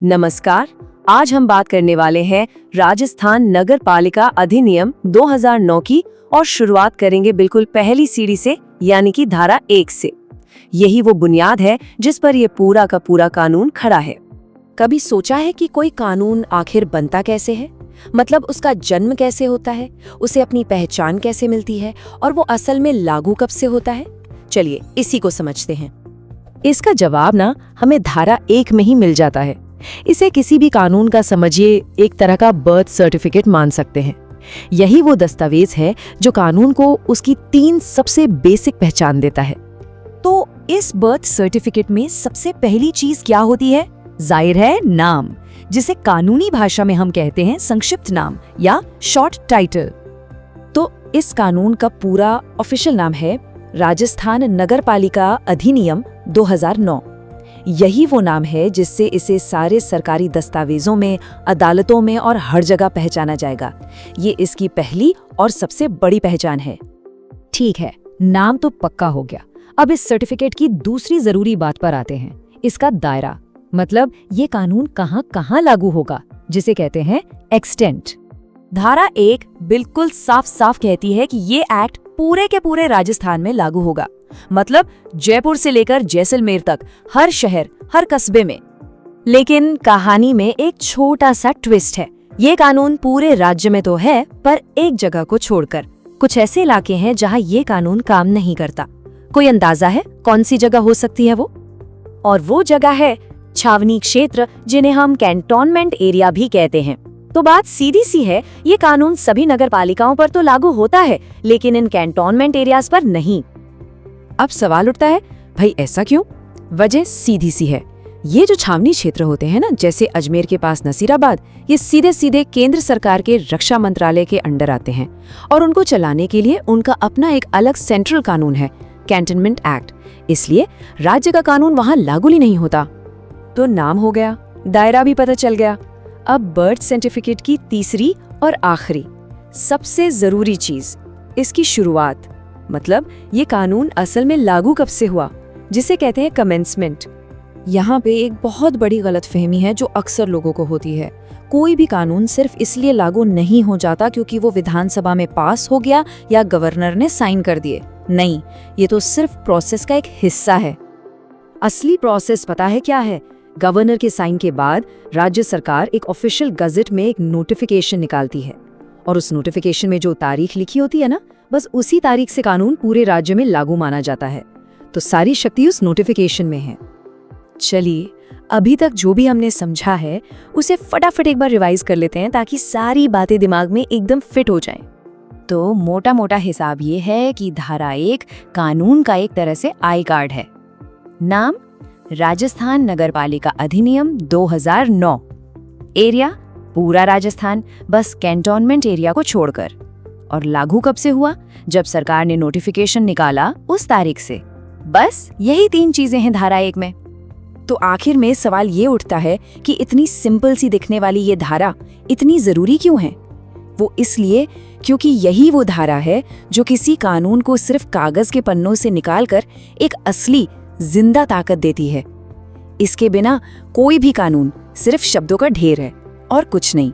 नमस्कार। आज हम बात करने वाले हैं राजस्थान नगर पालिका अधिनियम 2009 की और शुरुआत करेंगे बिल्कुल पहली सीढ़ी से, यानी कि धारा 1 से। यही वो बुनियाद है जिस पर ये पूरा का पूरा कानून खड़ा है। कभी सोचा है कि कोई कानून आखिर बनता कैसे है? मतलब उसका जन्म कैसे होता है, उसे अपनी पहचान कैसे मिलती है और वो असल में लागू कब से होता है? चलिए इसी को समझते हैं। इसका जवाब ना हमें धारा 1 में ही मिल जाता है। इसे किसी भी कानून का समझिए एक तरह का बर्थ सर्टिफिकेट मान सकते हैं। यही वो दस्तावेज है जो कानून को उसकी 3 सबसे बेसिक पहचान देता है। तो इस बर्थ सर्टिफिकेट में सबसे पहली चीज क्या होती है? जाहिर है नाम, जिसे कानूनी भाषा में हम कहते हैं संक्षिप्त नाम या शॉर्ट टाइटल। तो इस कानून का पूरा ऑफिशियल नाम है राजस्थान नगर पालिका अधिनियम 2009। यही वो नाम है जिससे इसे सारे सरकारी दस्तावेजों में, अदालतों में और हर जगह पहचाना जाएगा। ये इसकी पहली और सबसे बड़ी पहचान है। ठीक है, नाम तो पक्का हो गया। अब इस सर्टिफिकेट की दूसरी जरूरी बात पर आते हैं, इसका दायरा। मतलब ये कानून कहाँ कहाँ लागू होगा, जिसे कहते हैं एक्सटेंट। धारा 1 बिल्कुल साफ साफ कहती है कि ये एक्ट पूरे के पूरे राजस्थान में लागू होगा। मतलब जयपुर से लेकर जैसलमेर तक हर शहर, हर कस्बे में। लेकिन कहानी में एक छोटा सा ट्विस्ट है। ये कानून पूरे राज्य में तो है, पर एक जगह को छोड़कर। कुछ ऐसे इलाके हैं जहां ये कानून काम नहीं करता। कोई अंदाजा है कौन सी जगह हो सकती है वो? और वो जगह है छावनी क्षेत्र, जिन्हें हम कैंटोनमेंट एरिया भी कहते हैं। तो बात सीधी सी है, ये कानून सभी नगर पालिकाओं पर तो लागू होता है, लेकिन इन कैंटोनमेंट एरियाज पर नहीं। अब सवाल उठता है, भाई ऐसा क्यों? वजह सीधी सी है। ये जो छावनी क्षेत्र होते हैं ना, जैसे अजमेर के पास नसीराबाद, ये सीधे सीधे केंद्र सरकार के रक्षा मंत्रालय के अंडर आते हैं और उनको चलाने के लिए उनका अपना एक अलग सेंट्रल कानून है, कैंटोनमेंट एक्ट। इसलिए राज्य का कानून वहां लागू ही नहीं होता। तो नाम हो गया, दायरा भी पता चल गया। अब बर्थ सर्टिफिकेट की तीसरी और आखिरी सबसे जरूरी चीज, इसकी शुरुआत। मतलब ये कानून असल में लागू कब से हुआ, जिसे कहते हैं कमेंसमेंट। यहाँ पे एक बहुत बड़ी गलतफहमी है जो अक्सर लोगों को होती है। कोई भी कानून सिर्फ इसलिए लागू नहीं हो जाता क्योंकि वो विधानसभा में पास हो गया या गवर्नर ने साइन कर दिए। नहीं, ये तो सिर्फ प्रोसेस का एक हिस्सा है। असली प्रोसेस पता है क्या है? गवर्नर के साइन के बाद राज्य सरकार एक ऑफिशियल गजट में एक नोटिफिकेशन निकालती है, और उस नोटिफिकेशन में जो तारीख लिखी होती है ना, बस उसी तारीख से कानून पूरे राज्य में लागू माना जाता है। तो सारी शक्ति उस नोटिफिकेशन में है। चलिए, अभी तक जो भी हमने समझा है उसे फटाफट एक बार रिवाइज कर लेते हैं, ताकि सारी बातें दिमाग में एकदम फिट हो जाएं। तो मोटा मोटा हिसाब ये है कि धारा 1 कानून का एक तरह से आई कार्ड है। नाम राजस्थान नगर पालिका अधिनियम 2009। एरिया पूरा राजस्थान, बस कैंटोनमेंट एरिया को छोड़कर। और लागू कब से हुआ? जब सरकार ने नोटिफिकेशन निकाला उस तारीख से। बस यही 3 चीजें हैं धारा 1 में। तो आखिर में सवाल ये उठता है कि इतनी सिंपल सी दिखने वाली ये धारा इतनी जरूरी क्यों है? वो इसलिए क्योंकि यही वो धारा है जो किसी कानून को सिर्फ कागज के पन्नों से निकालकर एक असली जिंदा ताकत देती है। इसके बिना कोई भी कानून सिर्फ शब्दों का ढेर है और कुछ नहीं।